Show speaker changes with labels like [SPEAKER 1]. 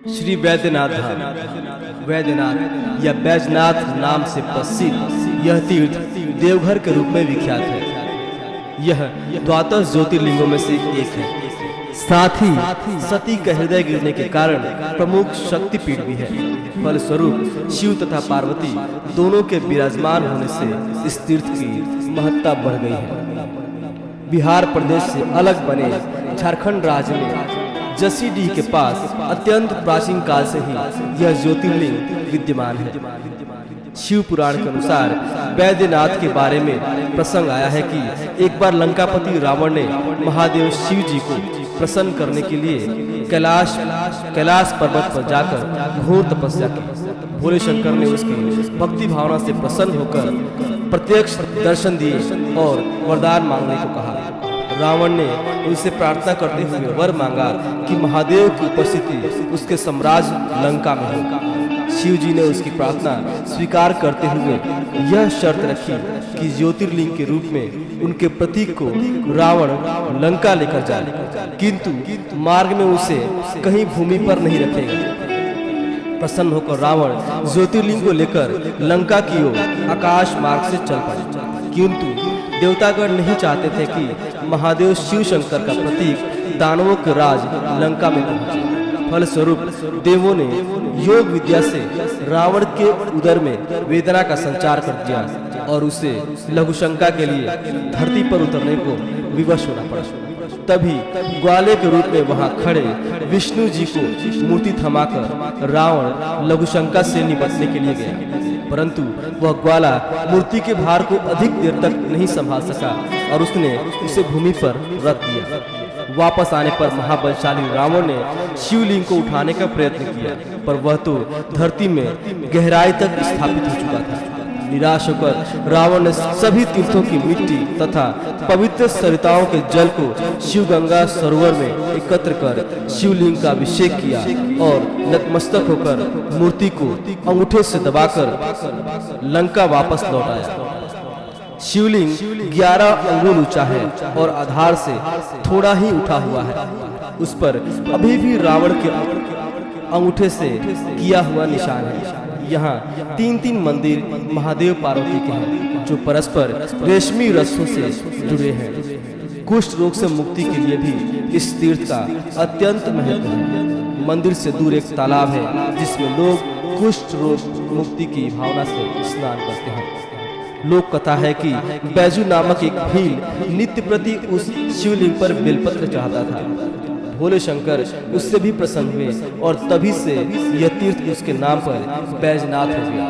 [SPEAKER 1] श्री वैद्यनाथ धाम, वैद्यनाथ या बैजनाथ नाम से प्रसिद्ध यह तीर्थ देवघर के रूप में विख्यात है। यह द्वादश ज्योतिर्लिंगों में से एक है। साथ ही सती का हृदय गिरने के कारण प्रमुख शक्तिपीठ भी है। फलस्वरूप शिव तथा पार्वती दोनों के विराजमान होने से इस तीर्थ की महत्ता बढ़ गई है। बिहार प्रदेश से अलग बने झारखंड राज्य में जसीडीह के पास अत्यंत प्राचीन काल से ही यह ज्योतिर्लिंग विद्यमान है। शिव पुराण के अनुसार वैद्यनाथ के बारे में प्रसंग आया है कि एक बार लंकापति रावण ने महादेव शिव जी को प्रसन्न करने के लिए कैलाश पर्वत पर जाकर घोर तपस्या की। भोले शंकर ने उसकी भक्ति भावना से प्रसन्न होकर प्रत्यक्ष दर्शन दिए और वरदान मांगने को कहा। रावण ने उनसे प्रार्थना करते हुए वर मांगा कि महादेव की उपस्थिति उसके साम्राज्य लंका में हो। शिव जी ने उसकी प्रार्थना स्वीकार करते हुए यह शर्त रखी कि ज्योतिर्लिंग के रूप में उनके प्रतीक को रावण लंका लेकर जाए, किंतु मार्ग में उसे कहीं भूमि पर नहीं रखेगा। प्रसन्न होकर रावण ज्योतिर्लिंग को लेकर लंका की ओर आकाश मार्ग से चल पड़े, किंतु देवतागण नहीं चाहते थे कि महादेव शिव शंकर का प्रतीक दानवों के राज लंका में पहुंचे। फलस्वरूप देवों ने योग विद्या से रावण के उदर में वेदना का संचार कर दिया और उसे लघुशंका के लिए धरती पर उतरने को विवश होना पड़ा। तभी ग्वाले के रूप में वहां खड़े विष्णु जी को मूर्ति थमाकर रावण लघुशंका से निपटने के लिए गया, परंतु वह ग्वाला मूर्ति के भार को अधिक देर तक नहीं संभाल सका और उसने उसे भूमि पर रख दिया। वापस आने पर महाबलशाली रावण ने शिवलिंग को उठाने का प्रयत्न किया, पर वह तो धरती में गहराई तक स्थापित हो चुका था। निराश होकर रावण ने सभी तीर्थों की मिट्टी तथा पवित्र सरिताओं के जल को शिवगंगा सरोवर में एकत्र कर शिवलिंग का अभिषेक किया और नतमस्तक होकर मूर्ति को अंगूठे से दबाकर लंका वापस लौटाया। शिवलिंग 11 अंगुल ऊंचा है और आधार से थोड़ा ही उठा हुआ है। उस पर अभी भी रावण के अंगूठे से किया हुआ निशान है। यहाँ 3 मंदिर महादेव पार्वती के हैं, जो परस्पर रेशमी रस्सों से जुड़े हैं। कुष्ठ रोग से मुक्ति के लिए भी इस तीर्थ का अत्यंत महत्व है। मंदिर से दूर एक तालाब है, जिसमें लोग कुष्ठ रोग मुक्ति की भावना से स्नान करते हैं। लोक कथा है कि बैजू नामक एक भील नित्य प्रति उस शिवलिंग पर बेलपत्र चढ़ाता था। भोले शंकर उससे भी प्रसन्न हुए और तभी से यह तीर्थ उसके नाम पर बैजनाथ हो गया।